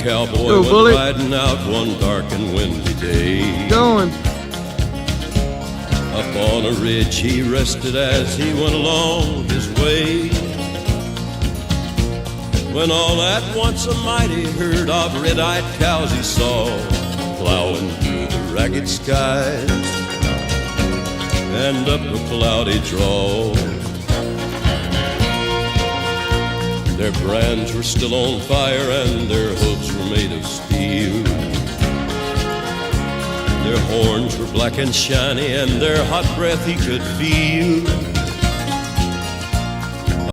cowboy Go, went Bullet. riding out one dark and windy day. Going. Up on a ridge he rested as he went along his way, when all at once a mighty herd of red-eyed cows he saw plowing through the ragged skies and up a cloudy draw. Their brands were still on fire and their hooves were made of steel. Their horns were black and shiny and their hot breath he could feel.